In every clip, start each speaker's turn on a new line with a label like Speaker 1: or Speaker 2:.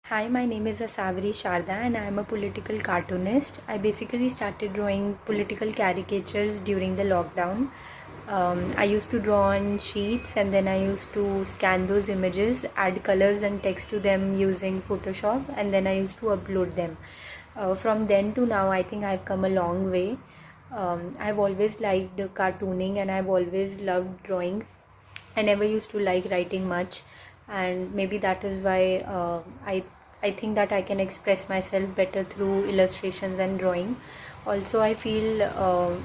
Speaker 1: Hi, my name is Asavri Sharda and I am a political cartoonist. I basically started drawing political caricatures during the lockdown. I used to draw on sheets and then I used to scan those images, add colors and text to them using Photoshop, and then I used to upload them. From then to now, I think I've come a long way. I've always liked cartooning and I've always loved drawing. I never used to like writing much, and maybe that is why I think that I can express myself better through illustrations and drawing. Also, I feel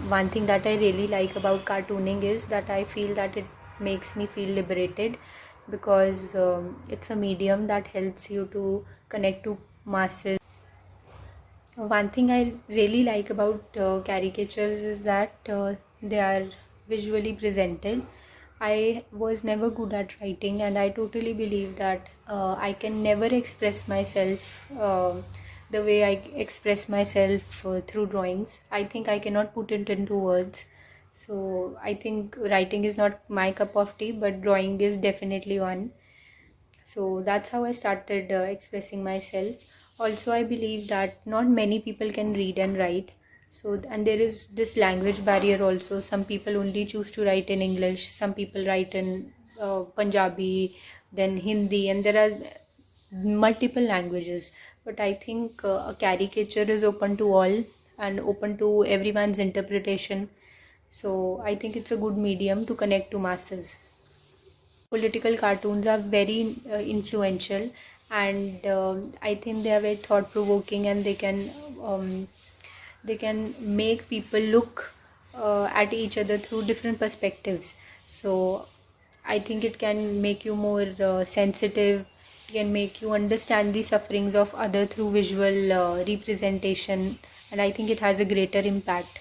Speaker 1: one thing that I really like about cartooning is that I feel that it makes me feel liberated because it's a medium that helps you to connect to masses. One thing I really like about caricatures is that they are visually presented. I was never good at writing, and I totally believe that I can never express myself the way I express myself through drawings. I think I cannot put it into words. So I think writing is not my cup of tea, but drawing is definitely one. So that's how I started expressing myself. Also, I believe that not many people can read and write. So, and there is this language barrier also. Some people only choose to write in English, some people write in Punjabi, then Hindi, and there are multiple languages. But I think a caricature is open to all and open to everyone's interpretation. So I think it's a good medium to connect to masses. Political cartoons are very influential, and I think they are very thought provoking, and they can make people look at each other through different perspectives. So I think it can make you more sensitive. It can make you understand the sufferings of other through visual representation, and I think it has a greater impact.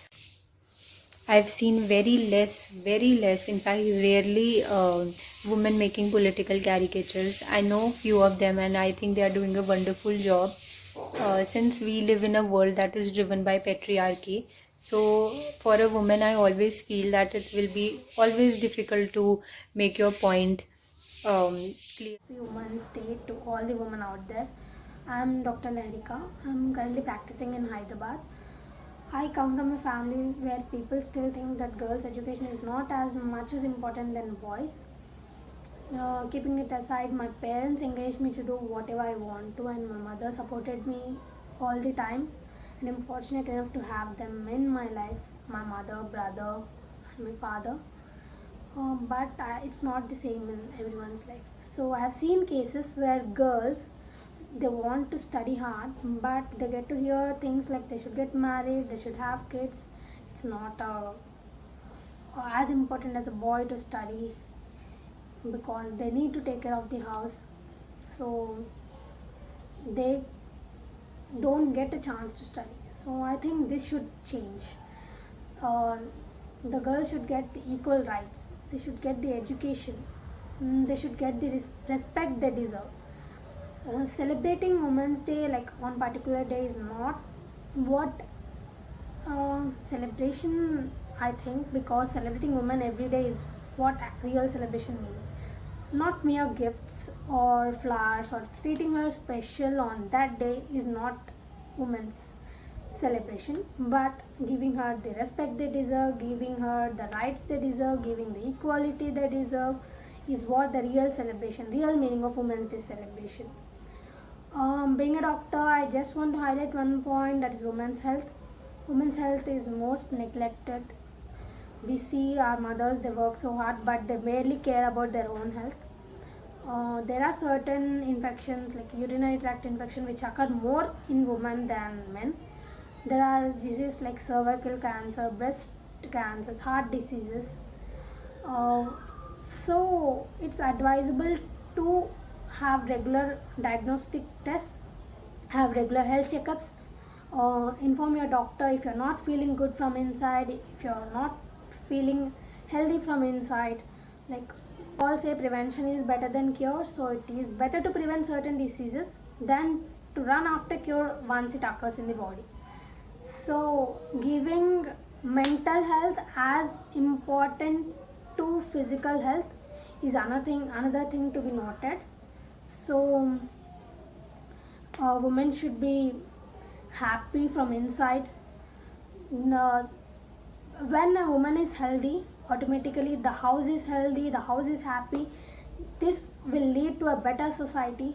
Speaker 1: I've seen very less, in fact, rarely women making political caricatures. I know few of them, and I think they are doing a wonderful job. Since we live in a world that is driven by patriarchy, so for a woman, I always feel that it will be always difficult to make your point clear.
Speaker 2: Women's Day to all the women out there. I'm Dr. Lahrika. I'm currently practicing in Hyderabad. I come from a family where people still think that girls' education is not as much as important than boys. Keeping it aside, my parents encouraged me to do whatever I want to, and my mother supported me all the time. And I'm fortunate enough to have them in my life, my mother, brother, and my father. But it's not the same in everyone's life. So I have seen cases where girls, they want to study hard, but they get to hear things like they should get married, they should have kids. It's not as important as a boy to study because they need to take care of the house. So they don't get a chance to study. So I think this should change. uh, the girls should get the equal rights, they should get the education, they should get the respect they deserve. Celebrating Women's Day like on particular day is not what celebration, I think, because celebrating women every day is what real celebration means. Not mere gifts or flowers or treating her special on that day is not women's celebration, but giving her the respect they deserve, giving her the rights they deserve, giving the equality they deserve is what the real celebration, real meaning of Women's Day celebration. Being a doctor, I just want to highlight one point, that is women's health. Women's health is most neglected. We see our mothers, they work so hard, but they barely care about their own health. There are certain infections like urinary tract infection which occur more in women than men. There are diseases like cervical cancer, breast cancers, heart diseases. Uh, so it's advisable to have regular diagnostic tests, have regular health checkups, inform your doctor if you're not feeling good from inside, if you're not feeling healthy from inside. Like all say, prevention is better than cure, so it is better to prevent certain diseases than to run after cure once it occurs in the body. So giving mental health as important to physical health is another thing to be noted. So a woman should be happy from inside. No, when a woman is healthy, automatically the house is healthy, the house is happy. This will lead to a better society.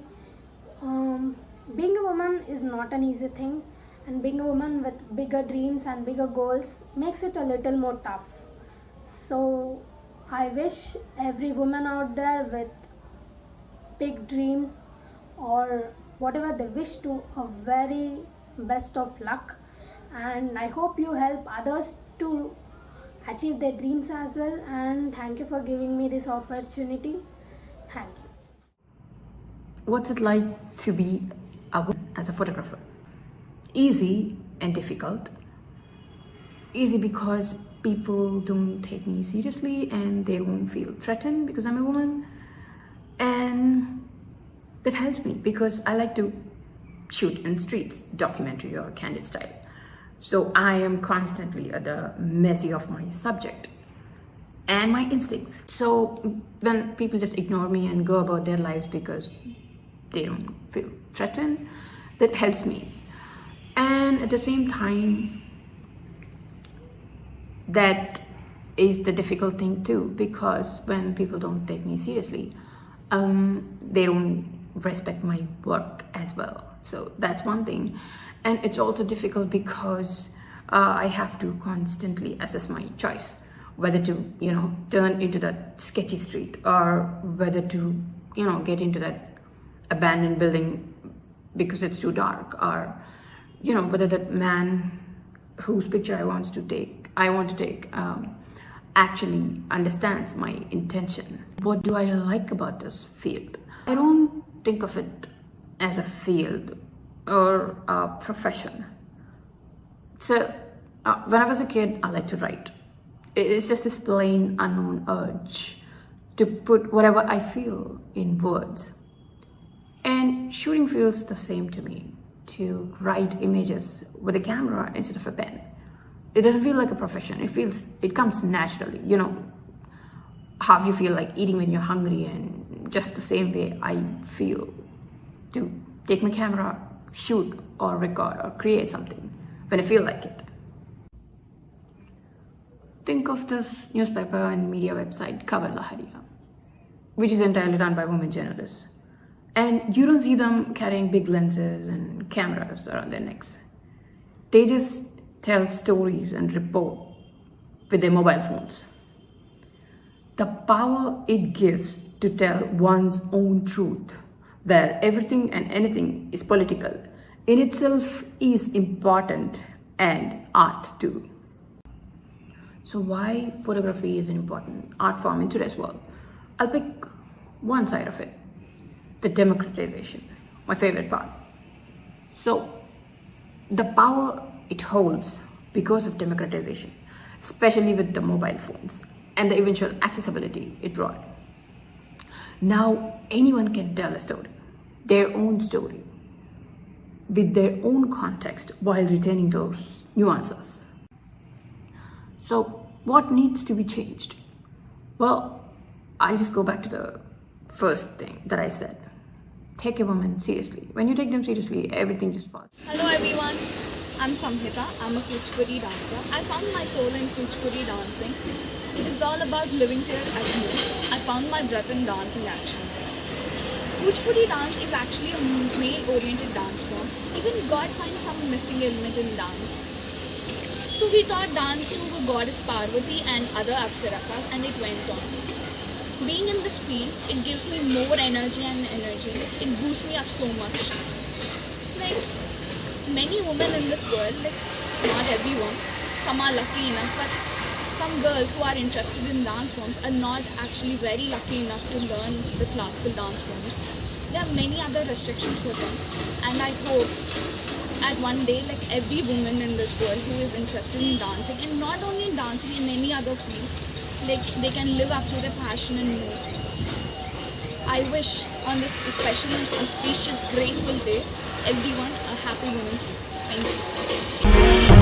Speaker 2: Being a woman is not an easy thing, and being a woman with bigger dreams and bigger goals makes it a little more tough. So I wish every woman out there with big dreams or whatever they wish to a very best of luck, and I hope you help others to achieve their dreams as well. And thank you for giving me this opportunity. Thank you.
Speaker 3: What's it like to be a woman as a photographer? Easy and difficult. Easy because people don't take me seriously and they don't feel threatened because I'm a woman. And that helps me because I like to shoot in streets, documentary or candid style. So I am constantly at the mercy of my subject and my instincts. So when people just ignore me and go about their lives because they don't feel threatened, that helps me. And at the same time, that is the difficult thing too, because when people don't take me seriously, they don't respect my work as well. So that's one thing. And it's also difficult because I have to constantly assess my choice, whether to, turn into that sketchy street or whether to, get into that abandoned building because it's too dark, or, whether that man whose picture I want to take actually understands my intention. What do I like about this field? I don't think of it as a field or a profession. So when I was a kid, I liked to write. It's just this plain unknown urge to put whatever I feel in words. And shooting feels the same to me, to write images with a camera instead of a pen. It doesn't feel like a profession. It comes naturally. How you feel like eating when you're hungry, and just the same way I feel to take my camera, shoot or record or create something when I feel like it. Think of this newspaper and media website, Khabar Lahariya, which is entirely run by women journalists. And you don't see them carrying big lenses and cameras around their necks. They just tell stories and report with their mobile phones. The power it gives to tell one's own truth, where everything and anything is political, in itself is important, and art too. So why photography is an important art form in today's world? I'll pick one side of it, the democratization, my favorite part. So the power it holds because of democratization, especially with the mobile phones and the eventual accessibility it brought. Now anyone can tell a story, their own story, with their own context while retaining those nuances. So what needs to be changed? Well, I'll just go back to the first thing that I said. Take a woman seriously. When you take them seriously, everything just falls.
Speaker 4: Hello everyone, I'm Samhita. I'm a Kuchipudi dancer. I found my soul in Kuchipudi dancing. It is all about living to your utmost. I found my breath in dancing action. Kuchipudi dance is actually a male-oriented dance form. Even God finds some missing element in dance. So we taught dance to the goddess Parvati and other Apsarasas, and it went on. Being in this field, it gives me more energy. It boosts me up so much. Like many women in this world, not everyone, some are lucky enough, but some girls who are interested in dance forms are not actually very lucky enough to learn the classical dance forms. There are many other restrictions for them, and I hope at one day, every woman in this world who is interested in dancing, and not only in dancing, in any other fields, they can live up to their passion and most. I wish on this special, auspicious, graceful day, everyone a happy Women's Day. Thank you.